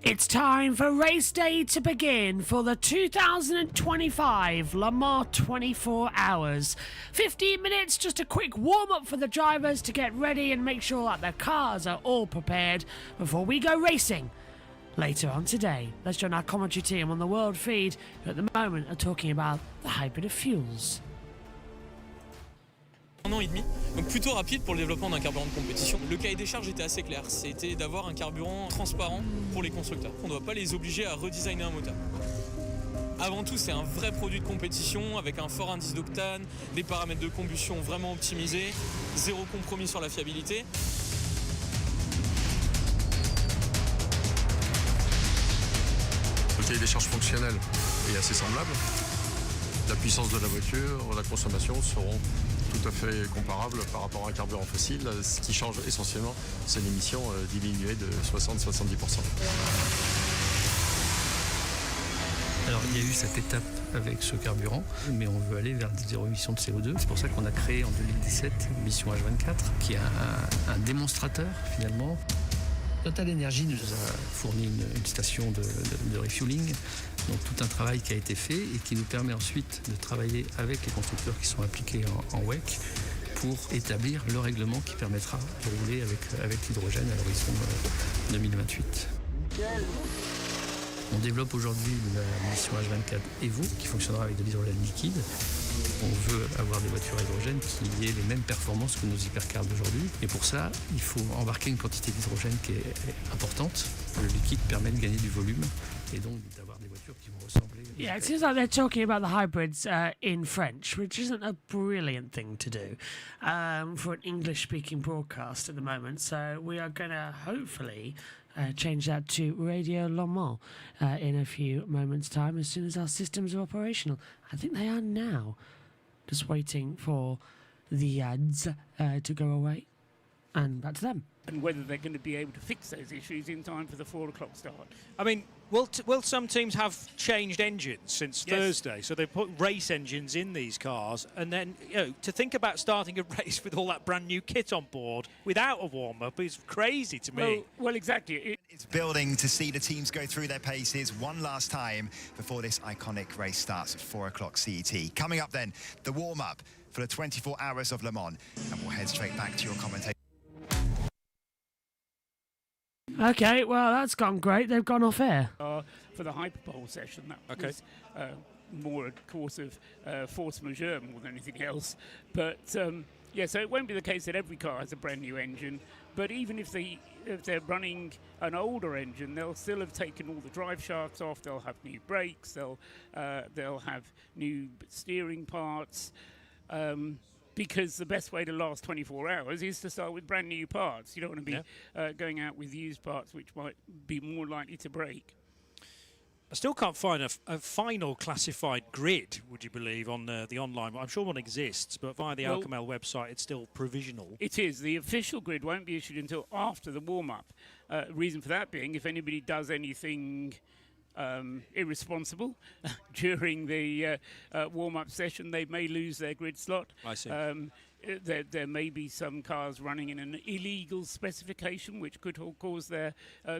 It's time for race day to begin for the 2025 Le Mans 24 Hours. 15 minutes, just a quick warm-up for the drivers to get ready and make sure that their cars are all prepared before we go racing. Later on today, let's join our commentary team on the world feed, who at the moment are talking about the hybrid of fuels. Un an et demi, donc plutôt rapide pour le développement d'un carburant de compétition. Le cahier des charges était assez clair, c'était d'avoir un carburant transparent pour les constructeurs. On ne doit pas les obliger à redesigner un moteur. Avant tout, c'est un vrai produit de compétition avec un fort indice d'octane, des paramètres de combustion vraiment optimisés, zéro compromis sur la fiabilité. Le cahier des charges fonctionnel est assez semblable. La puissance de la voiture, la consommation seront tout à fait comparables par rapport à un carburant fossile. Ce qui change essentiellement, c'est l'émission diminuée de 60-70%. Alors il y a eu cette étape avec ce carburant, mais on veut aller vers zéro émission de CO2. C'est pour ça qu'on a créé en 2017 Mission H24, qui est un démonstrateur finalement. Total Energy nous a fourni une station de refueling, donc tout un travail qui a été fait et qui nous permet ensuite de travailler avec les constructeurs qui sont impliqués en WEC pour établir le règlement qui permettra de rouler avec l'hydrogène à l'horizon 2028. On développe aujourd'hui la mission H24 Evo qui fonctionnera avec de l'hydrogène liquide. On veut avoir des voitures à hydrogène qui aient les mêmes performances que nos hypercars d'aujourd'hui. Et pour ça, il faut embarquer une quantité d'hydrogène qui est importante. Le liquide permet de gagner du volume et donc d'avoir des voitures qui vont ressembler. Yeah, it seems like they're talking about the hybrids in French, which isn't a brilliant thing to do for an English-speaking broadcast at the moment. So we are going to hopefully change that to Radio Le Mans in a few moments' time as soon as our systems are operational. I think they are now. Just waiting for the ads to go away and back to them. And whether they're going to be able to fix those issues in time for the 4 o'clock start. I mean, will some teams have changed engines since Thursday? So they put race engines in these cars, and then to think about starting a race with all that brand new kit on board without a warm up is crazy to me. Well, exactly. It's building to see the teams go through their paces one last time before this iconic race starts at 4 o'clock CET. Coming up then, the warm up for the 24 Hours of Le Mans, and we'll head straight back to your commentator. Okay, well, that's gone great. They've gone off air. For the Hyperpole session, that was more a course of force majeure more than anything else. But, yeah, so it won't be the case that every car has a brand new engine. But even if they're running an older engine, they'll still have taken all the drive shafts off. They'll have new brakes. They'll have new steering parts. Because the best way to last 24 hours is to start with brand new parts. You don't want to be going out with used parts which might be more likely to break. I still can't find a final classified grid, would you believe, on the online. I'm sure one exists, but via the Alcamel website, it's still provisional. It is. The official grid won't be issued until after the warm-up. Reason for that being, if anybody does anything irresponsible during the warm-up session, they may lose their grid slot. I see. There may be some cars running in an illegal specification which could cause their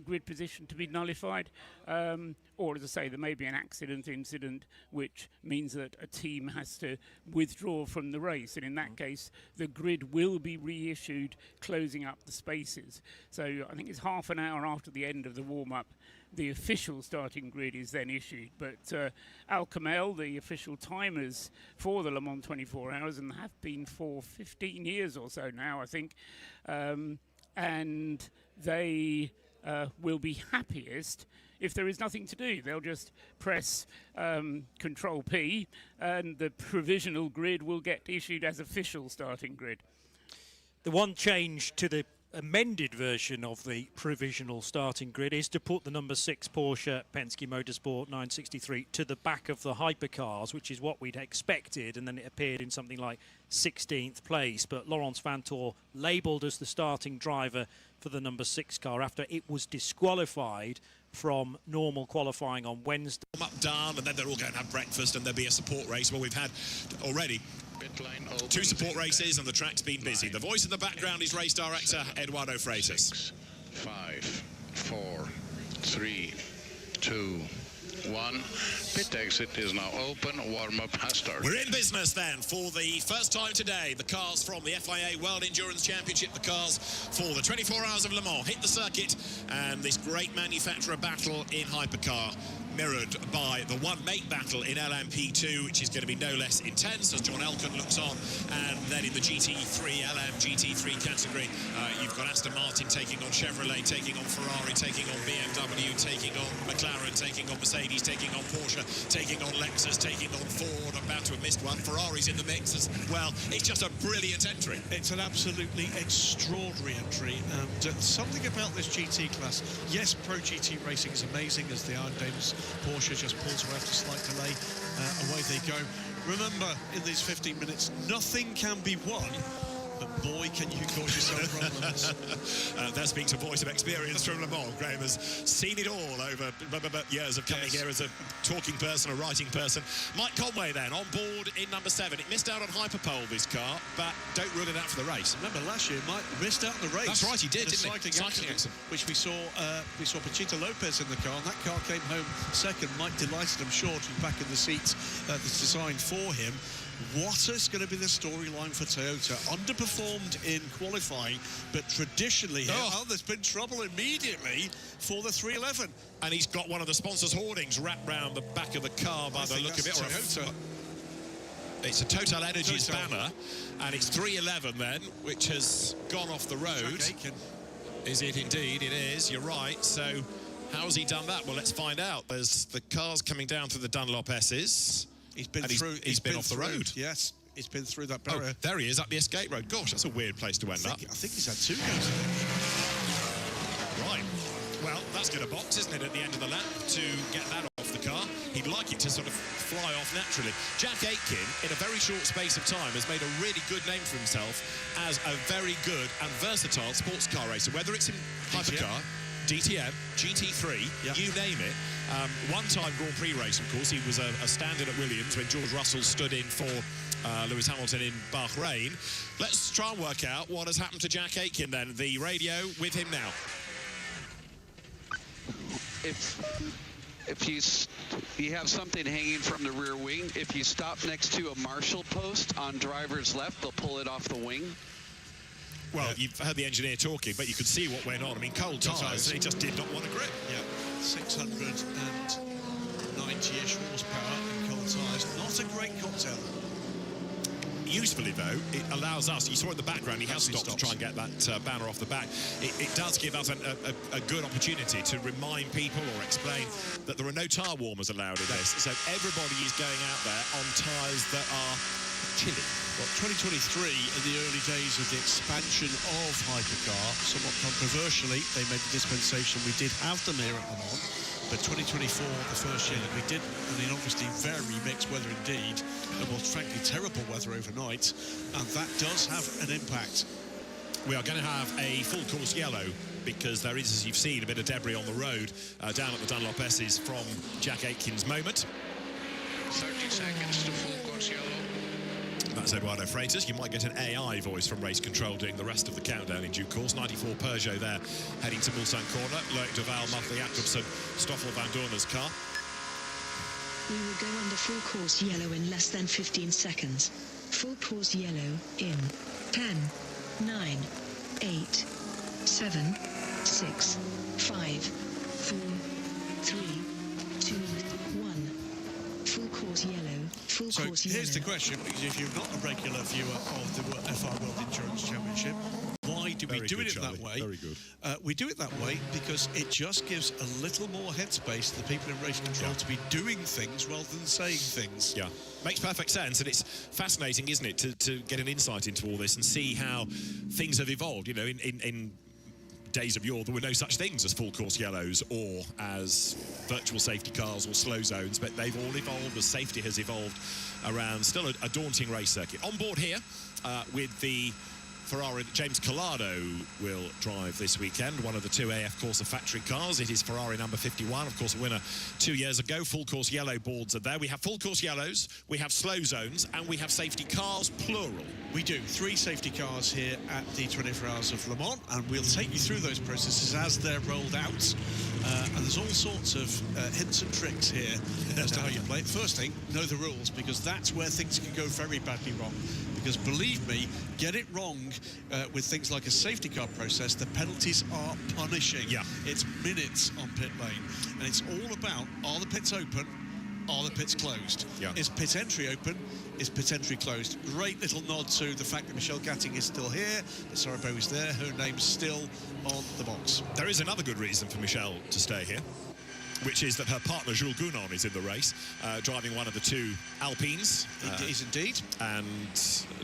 grid position to be nullified, or as I say, there may be an incident which means that a team has to withdraw from the race, and in that case the grid will be reissued, closing up the spaces. So I think it's half an hour after the end of the warm-up the official starting grid is then issued, but Alcamel, the official timers for the Le Mans 24 Hours, and have been for 15 years or so now, I think, and they will be happiest if there is nothing to do. They'll just press Control P and the provisional grid will get issued as official starting grid. The one change to the amended version of the provisional starting grid is to put the number 6 Porsche Penske Motorsport 963 to the back of the hypercars, which is what we'd expected, and then it appeared in something like 16th place. But Laurens Vanthoor labelled as the starting driver for the number 6 car after it was disqualified from normal qualifying on Wednesday. Up down, and then they're all going to have breakfast and there'll be a support race. Well, we've had already 2 support races and the track's been busy. The voice in the background is race director Eduardo Freitas. 6, 5, 4, 3, 2, 1. Pit exit is now open. Warm-up has started. We're in business then for the first time today. The cars from the FIA World Endurance Championship, the cars for the 24 Hours of Le Mans, hit the circuit, and this great manufacturer battle in hypercar, mirrored by the one-mate battle in LMP2, which is going to be no less intense as John Elkann looks on. And then in the GT3, LM GT3 category, you've got Aston Martin taking on Chevrolet, taking on Ferrari, taking on BMW, taking on McLaren, taking on Mercedes, taking on Porsche, taking on Lexus, taking on Ford. I'm about to have missed one. Ferrari's in the mix as well. It's just a brilliant entry. It's an absolutely extraordinary entry, and something about this GT class. Yes, Pro GT racing is amazing, as the Iron Dames Porsche just pulls her after slight delay. Away they go. Remember, in these 15 minutes, nothing can be won, but boy, can you cause yourself problems. That speaks a voice of experience from Le Mans. Graham has seen it all over years of coming here as a talking person, a writing person. Mike Conway then, on board in number 7. It missed out on Hyperpole, this car, but don't rule it out for the race. Remember, last year, Mike missed out on the race. That's right, he did, didn't he? Cycling accident, which we saw Pachito Lopez in the car, and that car came home second. Mike delighted, I'm sure, to be back in the seats that's designed for him. What is going to be the storyline for Toyota? Underperformed in qualifying, but traditionally, there's been trouble immediately for the 311. And he's got one of the sponsors' hoardings wrapped round the back of the car by the look of it. Toyota. It's a Total Energies banner, and it's 311 then, which has gone off the road. Is it indeed? It is, you're right. So how's he done that? Well, let's find out. There's the cars coming down through the Dunlop S's. He's been through. He's been off the road. Yes, he's been through that barrier. Oh, there he is, up the escape road. Gosh, that's a weird place to end up. I think he's had 2 goes. Right. Well, that's going to box, isn't it, at the end of the lap to get that off the car? He'd like it to sort of fly off naturally. Jack Aitken, in a very short space of time, has made a really good name for himself as a very good and versatile sports car racer, whether it's in hypercar, DTM, GT3, you name it. One-time Grand Prix race, of course. He was a stand-in at Williams when George Russell stood in for Lewis Hamilton in Bahrain. Let's try and work out what has happened to Jack Aitken then. The radio with him now. If you have something hanging from the rear wing, if you stop next to a Marshall post on driver's left, they'll pull it off the wing. Well, you've heard the engineer talking, but you could see what went on. I mean, cold tyres, he just did not want to grip. Yeah, 690-ish horsepower in cold tyres. Not a great cocktail. Usefully, though, it allows us, you saw in the background, he has stopped to try and get that banner off the back. It does give us a good opportunity to remind people or explain that there are no tyre warmers allowed in this. So everybody is going out there on tyres that are chilly. Well, 2023, in the early days of the expansion of hypercar, somewhat controversially, they made the dispensation. We did have them here at Le Mans, but 2024, the first year that we did, I mean, obviously very mixed weather indeed, and was frankly terrible weather overnight, and that does have an impact. We are going to have a full course yellow because there is, as you've seen, a bit of debris on the road down at the Dunlop S's from Jack Aitken's moment. 30 seconds to full course yellow. That's Eduardo Freitas. You might get an AI voice from race control doing the rest of the countdown in due course. 94 Peugeot there, heading to Mulsanne corner. Loic Duval, Martha Jacobsen, Stoffel van Doorne's car. We will go under full course yellow in less than 15 seconds. Full course yellow in 10, 9, 8, 7, 6, 5, 4, 3, 2, 1. Full course yellow. So here's the question, because if you're not a regular viewer of the FI World Endurance Championship, why do we do it that way? Very good. We do it that way because it just gives a little more headspace to the people in race control to be doing things rather than saying things. Yeah, makes perfect sense, and it's fascinating, isn't it, to get an insight into all this and see how things have evolved. You know, in days of yore, there were no such things as full course yellows or as virtual safety cars or slow zones, but they've all evolved as safety has evolved around still a daunting race circuit. On board here with the Ferrari that James Collado will drive this weekend, one of the two AF Corsa factory cars. It is Ferrari number 51, of course, a winner 2 years ago. Full course yellow boards are there. We have full course yellows, we have slow zones, and we have safety cars, plural. We do. 3 safety cars here at the 24 Hours of Le Mans, and we'll take you through those processes as they're rolled out. And there's all sorts of hints and tricks here as to how you play it. First thing, know the rules, because that's where things can go very badly wrong. Because believe me, get it wrong with things like a safety car process, the penalties are punishing. Yeah. It's minutes on pit lane. And it's all about, are the pits open? Are the pits closed? Yeah. Is pit entry open? Is pit entry closed? Great little nod to the fact that Michelle Gatting is still here. Sorabo is there. Her name's still on the box. There is another good reason for Michelle to stay here, which is that her partner Jules Gounon is in the race, driving one of the 2 Alpines. It is indeed. And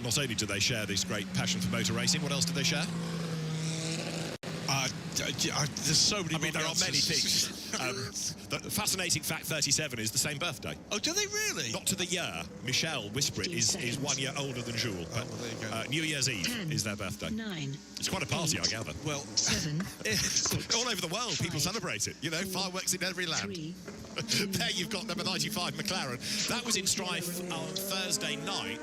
not only do they share this great passion for motor racing, what else do they share? There's so many. I mean, there are many things. The fascinating fact, 37 is the same birthday. Oh, do they really? Not to the year. Michelle, whisper it, is 1 year older than Jules. But, well, there you go. New Year's Eve is their birthday. 9. It's quite a party, 8, I gather. Well, 7. All over the world, people celebrate it. You know, fireworks in every land. 3. There you've got number 95, McLaren. That was in strife on Thursday night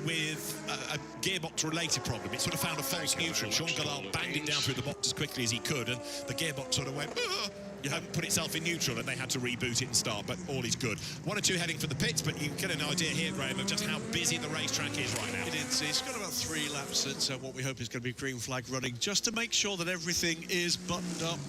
with a gearbox-related problem. It sort of found a false neutral. Sean Gallard banged it down through the box as quickly as he could, and the gearbox sort of went, you haven't put itself in neutral, and they had to reboot it and start, but all is good. 1 or 2 heading for the pits, but you get an idea here, Graham, of just how busy the racetrack is right now. It's got about 3 laps at what we hope is going to be green flag running, just to make sure that everything is buttoned up,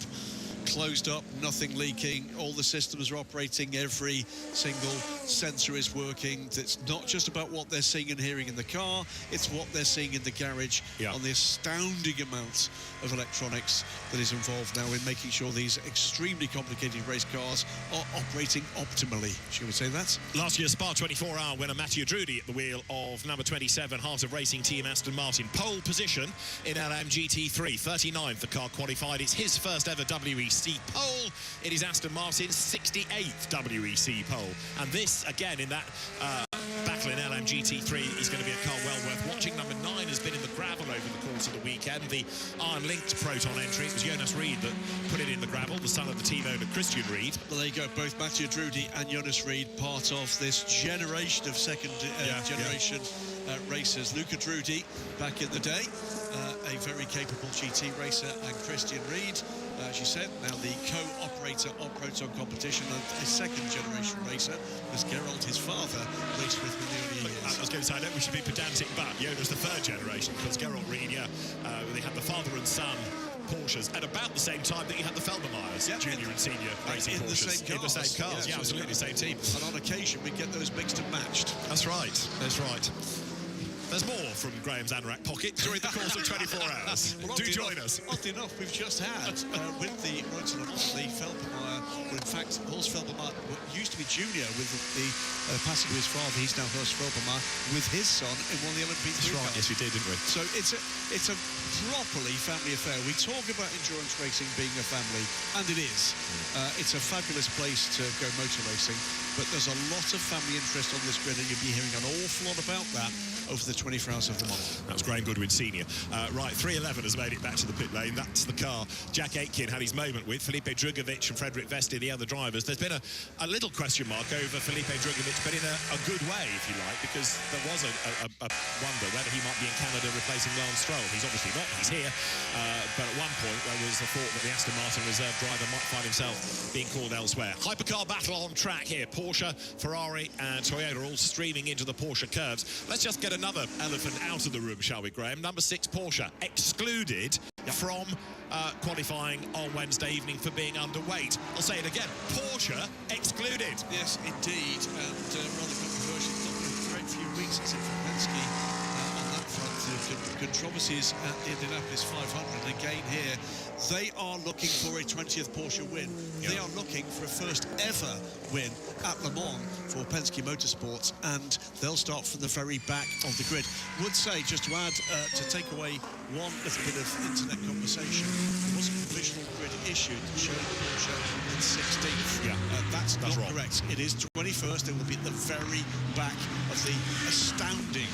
closed up, nothing leaking, all the systems are operating, every single sensor is working. It's not just about what they're seeing and hearing in the car, it's what they're seeing in the garage on the astounding amount of electronics that is involved now in making sure these extremely complicated race cars are operating optimally. Should we say that? Last year's Spa 24-hour winner Mathieu Drudy at the wheel of number 27, Heart of Racing Team Aston Martin. Pole position in LMGT3, 39th the car qualified. It's his first ever WEC pole. It is Aston Martin's 68th WEC pole. And this, again, in that battle in LMGT3 is going to be a car well worth watching. Number 9 has been in the gravel over the course of the weekend. The iron-linked Proton entry, it was Jonas Reed that put it in the gravel, the son of the team owner Christian Reed. Well, there you go, both Mathieu Drudy and Jonas Reed, part of this generation of second generation racers. Luca Drudy, back in the day, a very capable GT racer, and Christian Reed, as you said, now the co-operator of Proton competition, and a second-generation racer, because Gerald, his father, raced with him the early years. I was going to say, I know we should be pedantic, but Jonas the 3rd generation, because Gerald Reed, they had the father and son Porsches at about the same time that you had the Felbermeyers, junior and senior racing Porsches. In the same cars. Yeah, absolutely, same team. And on occasion, we get those mixed and matched. That's right, that's right. There's more from Graham's anorak pocket during the course of 24 hours. Well, do join us. Oddly enough, we've just had, with the Royal the Felbermeyer, well, in fact, Horst Felbermeyer used to be junior with the passing of his father. He's now Horst Felbermeyer with his son in one of the LMP3 That's right, cars. yes, we did, didn't we? So it's a properly family affair. We talk about endurance racing being a family, and it is. It's a fabulous place to go motor racing, but there's a lot of family interest on this grid, and you'll be hearing an awful lot about that over the 24 Hours of Le Mans. That was Graham Goodwin Senior. Right, 311 has made it back to the pit lane. That's the car Jack Aitken had his moment with. Felipe Drugovich and Frederick Vesti, the other drivers. There's been a little question mark over Felipe Drugovich, but in a good way, if you like, because there was a wonder whether he might be in Canada replacing Lance Stroll. He's obviously not. He's here. But at one point, there was a thought that the Aston Martin reserve driver might find himself being called elsewhere. Hypercar battle on track here. Porsche, Ferrari and Toyota all streaming into the Porsche curves. Let's just get another elephant out of the room, shall we, Graham? Number 6 Porsche excluded from qualifying on Wednesday evening for being underweight. I'll say it again, Porsche excluded. Yes, indeed, and rather controversial. It's not been a great few weeks since Penske on that front. The controversies at the Indianapolis 500, again here, they are looking for a 20th Porsche win. They are looking for a first ever win at Le Mans for Penske Motorsports, and they'll start from the very back of the grid. Would say, just to add, to take away one little bit of internet conversation, there was a provisional grid issued that showed Porsche in 16th. That's not correct. It is 21st. They will be at the very back of the astounding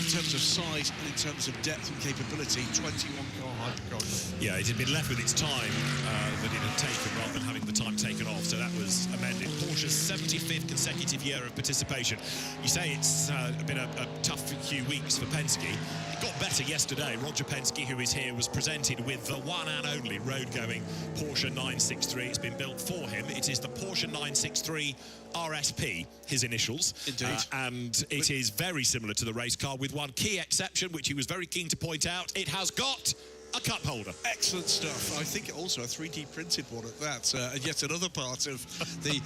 in terms of size and in terms of depth and capability, 21-car hypercar. Yeah, it had been left with its time that it had taken rather than having the time taken off, so that was amended. Porsche's 75th consecutive year of participation. You say it's been a tough few weeks for Penske. It got better yesterday. Roger Penske, who is here, was presented with the one and only road-going Porsche 963. It's been built for him. It is the Porsche 963 RSP, his initials. Indeed. And it is very similar to the race car, with one key exception, which he was very keen to point out. It has got a cup holder. Excellent stuff. I think also a 3D printed one at that. And yet another part of the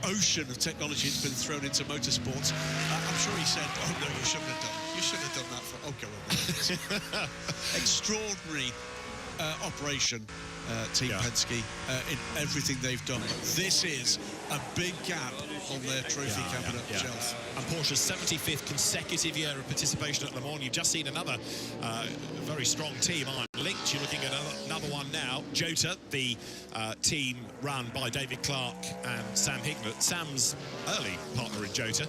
ocean of technology that's been thrown into motorsports. I'm sure he said, oh no, you shouldn't have done. You shouldn't have done that for... Oh, go on. Extraordinary operation, Team Penske, in everything they've done. This is a big gap on their trophy cabinet shelf. And Porsche's 75th consecutive year of participation at Le Mans. You've just seen another very strong team. I'm linked. You're looking at another one now. Jota, the team run by David Clark and Sam Hignett. Sam's early partner in Jota.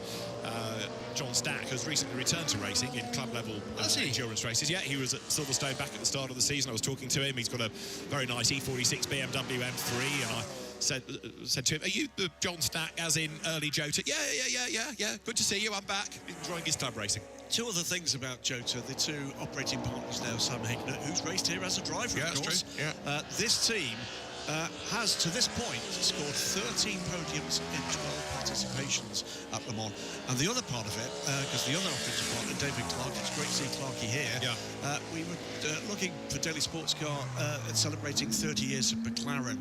John Stack has recently returned to racing in club-level endurance races. Yeah, he was at Silverstone back at the start of the season. I was talking to him. He's got a very nice E46 BMW M3, and I said to him, are you the John Stack as in early Jota? Yeah. Good to see you. I'm back. Enjoying his club racing. Two other things about Jota, the two operating partners now, Sam Hignett, who's raced here as a driver, of course. True. Yeah. This team has, to this point, scored 13 podiums in 12 participations at Le Mans. And the other part of it, because the other operating partner, David Clark, it's great to see Clarky here. Yeah. We were looking for Daily Sports Car celebrating 30 years of McLaren,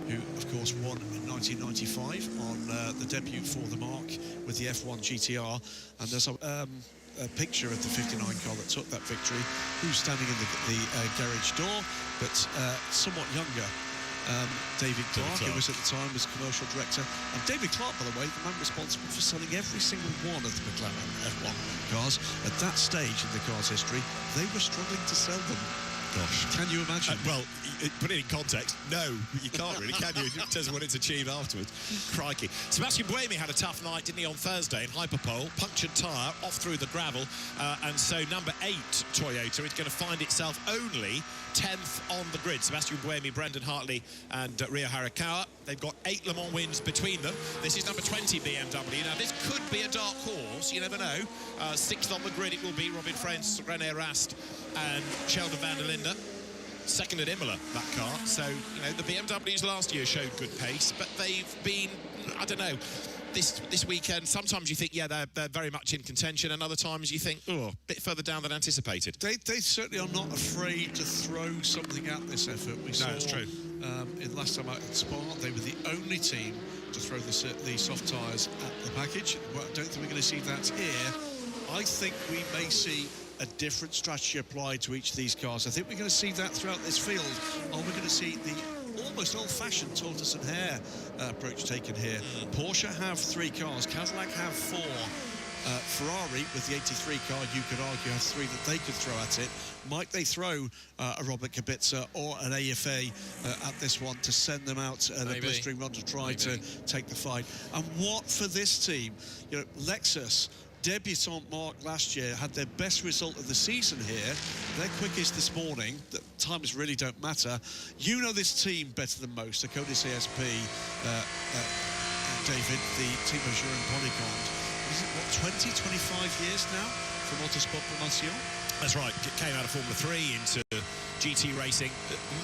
who, of course, won in 1995 on the debut for the marque with the F1 GTR. And there's a picture of the 59 car that took that victory, who's standing in the garage door, but somewhat younger. David Clark, who was at the time was commercial director. And David Clark, by the way, the man responsible for selling every single one of the McLaren F1 cars. At that stage in the car's history, they were struggling to sell them. Gosh. Can you imagine? Well, put it in context, no, you can't really, can you? It tells you what it's achieved afterwards. Crikey. Sebastian Buemi had a tough night, didn't he, on Thursday in Hyperpole? Punctured tyre, off through the gravel, and so number 8 Toyota is going to find itself only 10th on the grid. Sebastian Buemi, Brendan Hartley and Rio Harikawa. They've got 8 Le Mans wins between them. This is number 20 BMW. Now, this could be a dark horse. You never know. 6th on the grid it will be Robin Frenz, René Rast and Sheldon van der Linde. 2nd at Imola, that car. So, you know, the BMWs last year showed good pace, but they've been, I don't know, this weekend, sometimes you think, yeah, they're very much in contention, and other times you think, oh, a bit further down than anticipated. They certainly are not afraid to throw something at this effort. We saw, it's true. In last time out at Spa, they were the only team to throw the soft tyres at the package. Well, I don't think we're going to see that here. I think we may see a different strategy applied to each of these cars. I think we're going to see that throughout this field, or we're going to see the almost old-fashioned tortoise and hare approach taken here. Porsche have 3 cars, Cadillac have 4. Ferrari, with the 83 car, you could argue, have 3 that they could throw at it. Might they throw a Robert Kubica or an AFA at this one to send them out a blistering run to try to take the fight? And what for this team? You know, Lexus, debutant marque last year, had their best result of the season here. Their quickest this morning. The times really don't matter. You know this team better than most. The Codis ASP, David, the team of Juran Ponicond. Is it, what, 20, 25 years now from Motorsport Promotion? That's right. Came out of Formula 3 into GT racing.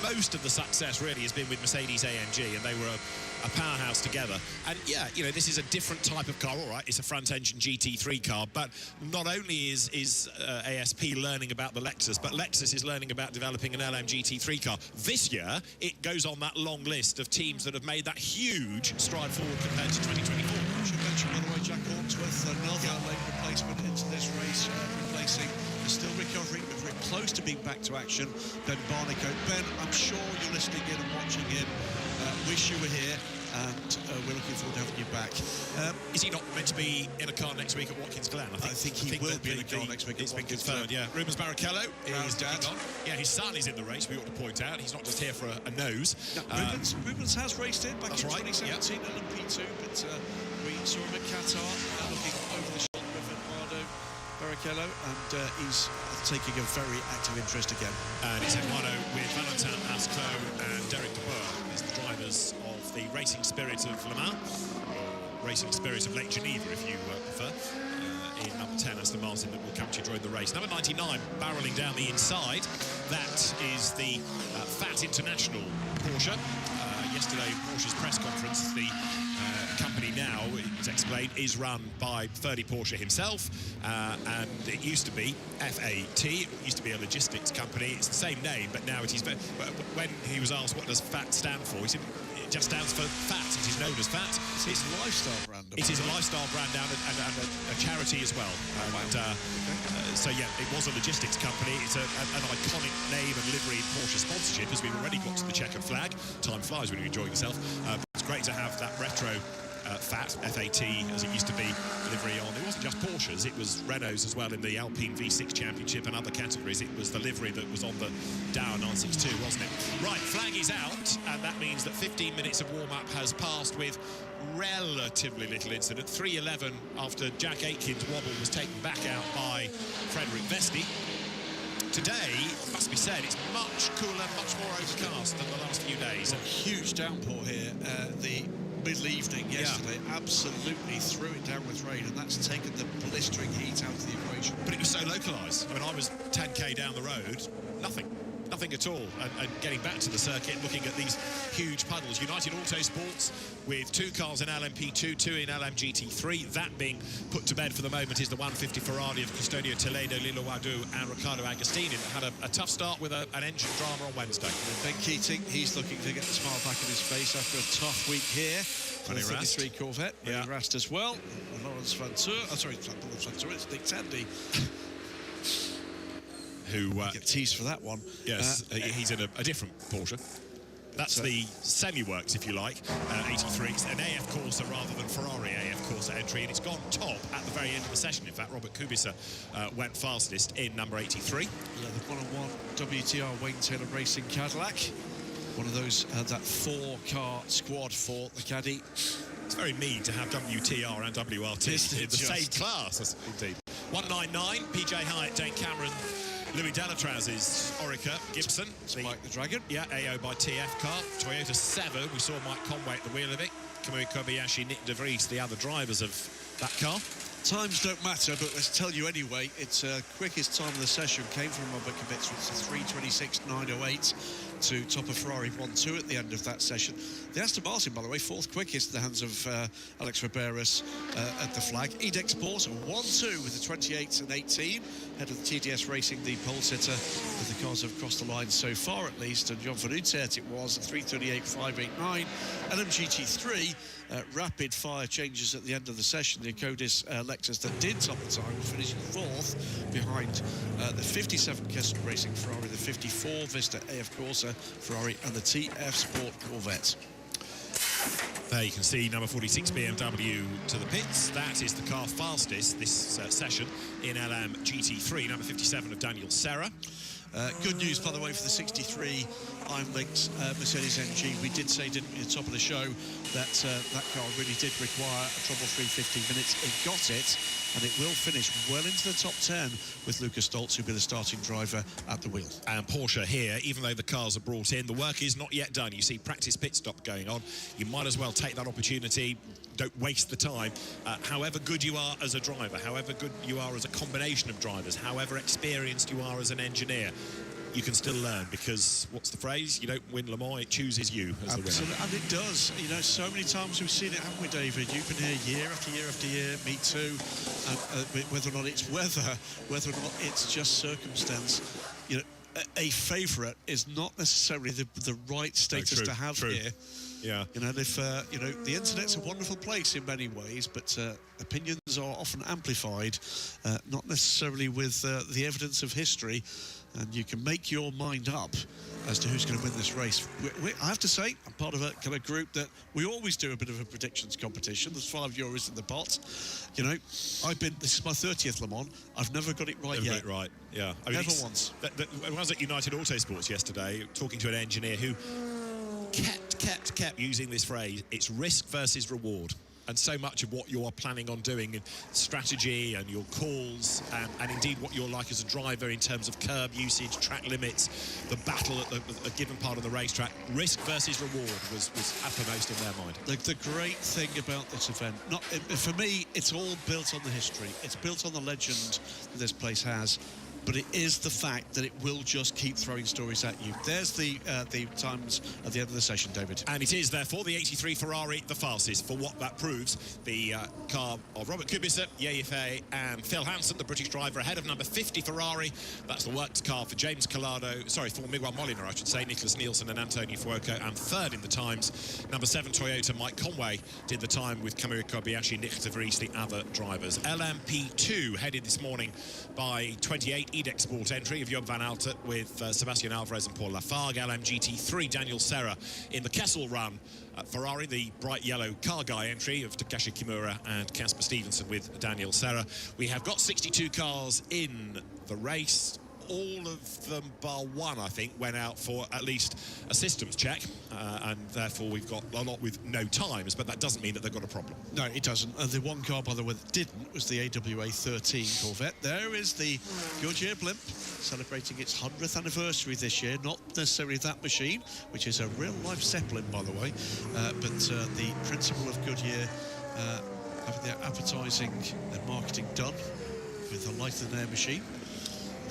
Most of the success really has been with Mercedes AMG, and they were a powerhouse together. And yeah, you know, this is a different type of car. All right, it's a front-engine GT3 car, but not only is ASP learning about the Lexus, but Lexus is learning about developing an LM GT3 car. This year, it goes on that long list of teams that have made that huge stride forward compared to 2024. I should mention, by the way, Jack Ormsworth, another late replacement into this race, replacing, still recovering, but very close to being back to action, Ben Barnicoat. Ben, I'm sure you're listening in and watching in. Wish you were here, and we're looking forward to having you back. Is he not meant to be in a car next week at Watkins Glen? I think he will be in a car next week at Watkins Glen. Yeah. Rubens Barrichello is dad. Yeah, his son is in the race, we ought to point out. He's not just here for a nose. No, Rubens has raced in back in 2017 at LMP2, but we saw him at Qatar, looking over the shoulder of Eduardo Barrichello, and he's taking a very active interest again. And it's Eduardo with Valentin Asclot and Derek de Boer as the drivers of the Racing Spirit of Le Mans, or Racing Spirit of Lake Geneva, if you prefer. In number 10, Aston Martin, that will come to you during the race. Number 99, barrelling down the inside. That is the Fat International Porsche. Yesterday, Porsche's press conference, the company now, it's explained, is run by Ferdy Porsche himself, and it used to be FAT. It used to be a logistics company. It's the same name, but now it is. When he was asked what does FAT stand for, he said it just stands for fat. It is known as FAT. It's a lifestyle brand. It is a lifestyle brand now, and a charity as well. So yeah, it was a logistics company. It's an iconic name and livery in Porsche sponsorship, as we've already got to the checkered flag. Time flies when you're enjoying yourself. It's great to have that retro FAT, FAT, as it used to be, livery on. It wasn't just Porsches, it was Renaults as well in the Alpine V6 Championship and other categories. It was the livery that was on the Dow 962, wasn't it? Right, flag is out, and that means that 15 minutes of warm-up has passed with relatively little incident. 3:11 after Jack Aitken's wobble was taken back out by Frederick Vesti. Today, must be said, it's much cooler, much more overcast than the last few days. A huge downpour here. The middle evening yesterday absolutely threw it down with rain, and that's taken the blistering heat out of the equation. But it was so localised. I mean, I was 10k down the road, nothing at all. And getting back to the circuit, looking at these huge puddles. United Autosports with 2 cars in LMP2, 2 in LMGT3. That being put to bed for the moment is the 150 Ferrari of Custodio Toledo, Lilo Wadu and Riccardo Agostini, that had a tough start with an engine drama on Wednesday. And Ben Keating, he's looking to get the smile back in his face after a tough week here. For the 33 Corvette, René Rast as well. Lawrence Van Tour, it's Nick Tandy. Who get teased for that one. Yes, he's in a different Porsche. That's the semi-works, if you like, 83. It's an AF Corsa rather than Ferrari AF Corsa entry, and it's gone top at the very end of the session. In fact, Robert Kubica went fastest in number 83. Yeah, the one-on-one WTR Wayne Taylor Racing Cadillac. One of those, that 4-car squad for the Caddy. It's very mean to have WTR and WRT in the same class, indeed. 199, PJ Hyatt, Dane Cameron, Louis Delatraz's Orica, Gibson. Spike the Dragon. Yeah, AO by TF car. Toyota 7, we saw Mike Conway at the wheel of it. Kamui Kobayashi, Nick De Vries, the other drivers of that car. Times don't matter, but let's tell you anyway, it's quickest time of the session came from Robert Kubica. It's a 3:26.908 to top of Ferrari 1-2 at the end of that session. The Aston Martin, by the way, 4th quickest in the hands of Alex Riberas at the flag. Edex Porsche 1-2 with the 28 and 18. Head of the TDS Racing, the pole sitter, with the cars have crossed the line so far at least. And John Van Uytert, it was 3:38.589. LMGT3, rapid fire changes at the end of the session. The Codis Lexus that did top the time, finishing 4th behind the 57 Kessel Racing Ferrari, the 54 Vista AF Corsa Ferrari, and the TF Sport Corvette. There you can see number 46 BMW to the pits. That is the car fastest this session in LMGT3, number 57 of Daniel Serra. Good news, by the way, for the 63 Ironlinked Mercedes-AMG. We did say, didn't we, at the top of the show, that that car really did require a trouble 350 minutes. It got it, and it will finish well into the top 10 with Lucas Stoltz, who'll be the starting driver at the wheel. And Porsche here, even though the cars are brought in, the work is not yet done. You see practice pit stop going on. You might as well take that opportunity. Don't waste the time. However good you are as a driver, however good you are as a combination of drivers, however experienced you are as an engineer, you can still learn, because what's the phrase? You don't win Le Mans, it chooses you as the winner. And it does. You know, so many times we've seen it, haven't we, David? You've been here year after year after year, me too. Whether or not it's weather, whether or not it's just circumstance, you know, a favourite is not necessarily the right status to have here. Yeah. You know, and if, you know, the internet's a wonderful place in many ways, but opinions are often amplified, not necessarily with the evidence of history, and you can make your mind up as to who's going to win this race. I have to say, I'm part of a kind of group that we always do a bit of a predictions competition. There's €5 in the pot. You know, this is my 30th Le Mans. I've never got it right yet. Right, yeah. I mean, never once. I was at United Autosports yesterday, talking to an engineer who kept using this phrase, it's risk versus reward. and so much of what you are planning on doing, and strategy and your calls, and indeed what you're like as a driver in terms of curb usage, track limits, the battle at a given part of the racetrack, risk versus reward was uppermost in their mind. The great thing about this event, for me, it's all built on the history. It's built on the legend that this place has. But it is the fact that it will just keep throwing stories at you. There's the times at the end of the session, David. And it is, therefore, the 83 Ferrari, the fastest. For what that proves, the car of Robert Kubica, Yaya Fay and Phil Hansen, the British driver, ahead of number 50 Ferrari. That's the works car for James Collado, for Miguel Molina, I should say, Nicholas Nielsen and Antonio Fuoco. And third in the times, number 7 Toyota, Mike Conway, did the time with Kamui Kobayashi, Nick de Vries, the other drivers. LMP2 headed this morning by 28 Edex Sport entry of Job van Alten with Sebastian Alvarez and Paul Lafargue. LMGT3, Daniel Serra in the Kessel run. Ferrari, the bright yellow car guy entry of Takashi Kimura and Casper Stevenson with Daniel Serra. We have got 62 cars in the race. All of them bar one, I think, went out for at least a systems check, and therefore we've got a lot with no times, but that doesn't mean that they've got a problem. No, it doesn't. The one car, by the way, that didn't was the AWA 13 Corvette. There is the Goodyear blimp, celebrating its 100th anniversary this year. Not necessarily that machine, which is a real-life Zeppelin, by the way, but the principle of Goodyear having their advertising and marketing done with a light-than-air machine.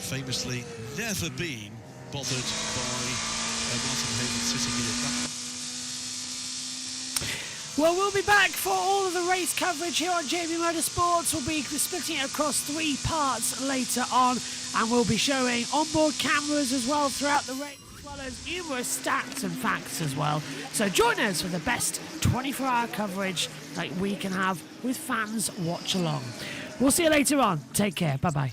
Famously never been bothered by Martin Haven sitting in it. Well, we'll be back for all of the race coverage here on JB Motorsports. We'll be splitting it across 3 parts later on, and we'll be showing onboard cameras as well throughout the race, as well as numerous stats and facts as well. So join us for the best 24-hour coverage like we can have with fans watch along. We'll see you later on. Take care. Bye-bye.